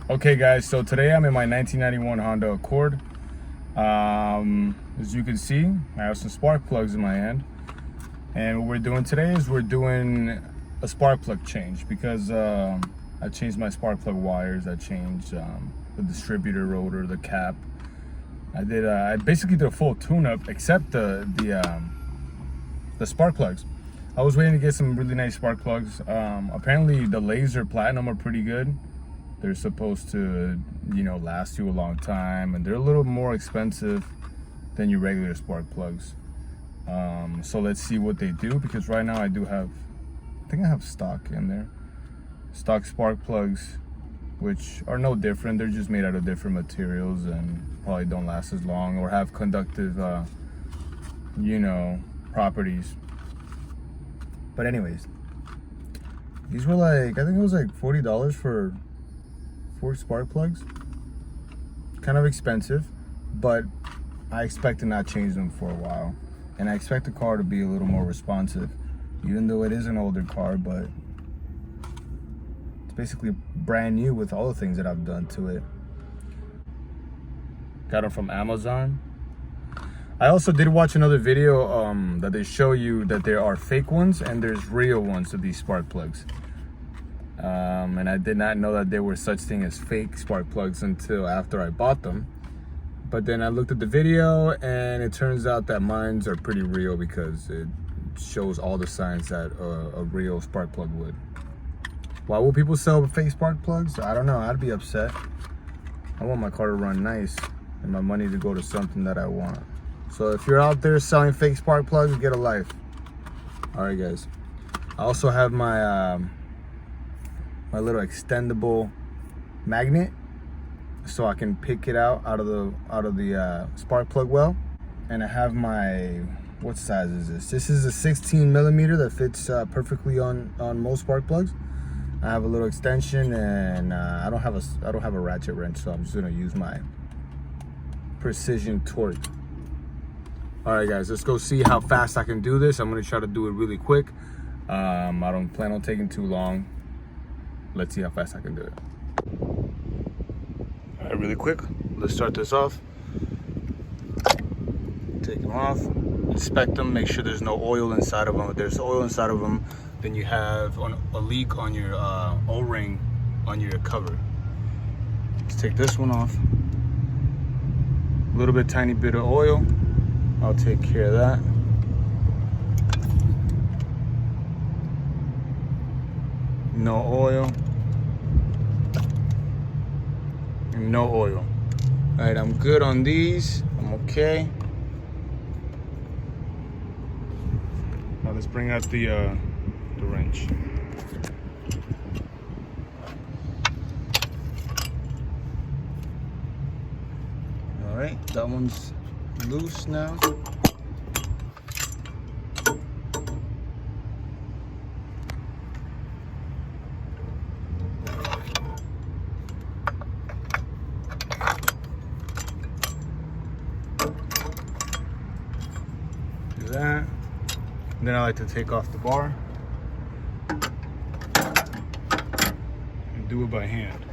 Okay guys, so today I'm in my 1991 Honda Accord. As you can see, I have some spark plugs in my hand. And what we're doing today is we're doing a spark plug change because I changed my spark plug wires. I changed the distributor rotor, the cap. I basically did a full tune-up except the spark plugs. I was waiting to get some really nice spark plugs. Apparently the laser platinum are pretty good. They're supposed to, last you a long time, and they're a little more expensive than your regular spark plugs. So let's see what they do, because right now I think I have stock in there. Stock spark plugs, which are no different. They're just made out of different materials and probably don't last as long or have conductive, properties. But anyways, these were I think it was like $40 for 4 spark plugs. Kind of expensive, but I expect to not change them for a while. And I expect the car to be a little more responsive, even though it is an older car, but it's basically brand new with all the things that I've done to it. Got them from Amazon. I also did watch another video that they show you that there are fake ones and there's real ones of these spark plugs. And I did not know that there were such thing as fake spark plugs until after I bought them. But then I looked at the video and it turns out that mines are pretty real because it shows all the signs that a real spark plug would. Why will people sell fake spark plugs? I don't know. I'd be upset. I want my car to run nice and my money to go to something that I want. So if you're out there selling fake spark plugs, get a life. All right, guys. I also have my my little extendable magnet, so I can pick it out of the spark plug well. And I have my, what size is this? This is a 16 millimeter that fits perfectly on most spark plugs. I have a little extension, and I don't have a ratchet wrench, so I'm just gonna use my precision torque. All right, guys, let's go see how fast I can do this. I'm gonna try to do it really quick. I don't plan on taking too long. Let's see how fast I can do it. All right, really quick, let's start this off. Take them off, inspect them, make sure there's no oil inside of them. If there's oil inside of them, then you have a leak on your O-ring on your cover. Let's take this one off. A little bit, tiny bit of oil. I'll take care of that. No oil. And no oil. All right, I'm good on these. I'm okay. Now let's bring out the wrench. All right, that one's loose now. Do that. And then I like to take off the bar and do it by hand.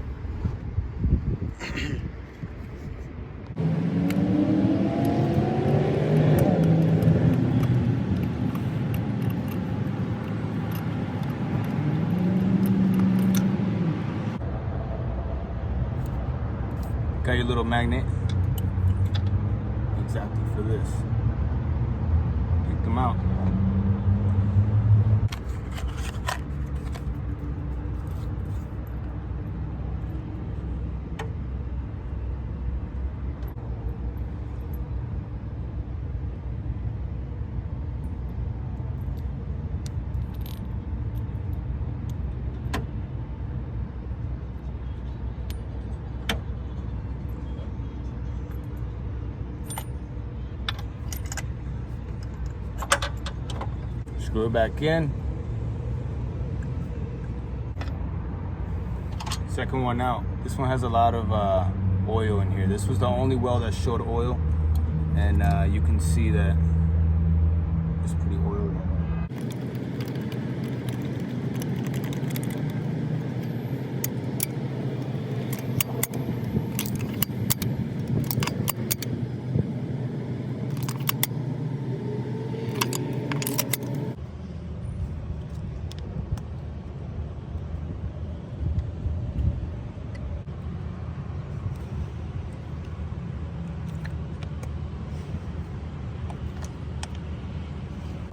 Got your little magnet exactly for this. Pick them out. Screw it back in. Second one out. This one has a lot of oil in here. This was the only well that showed oil, and you can see that it's pretty oily.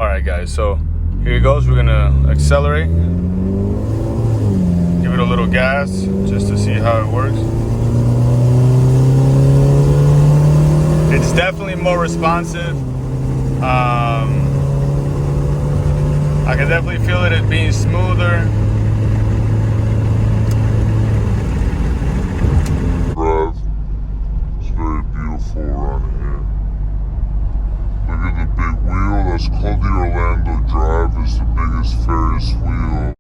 All right, guys, so here it goes. We're gonna accelerate, give it a little gas just to see how it works. It's definitely more responsive. I can definitely feel it being smoother. Drive. It's very beautiful around here. Look at the big wheel. That's called the Orlando Drive. It's the big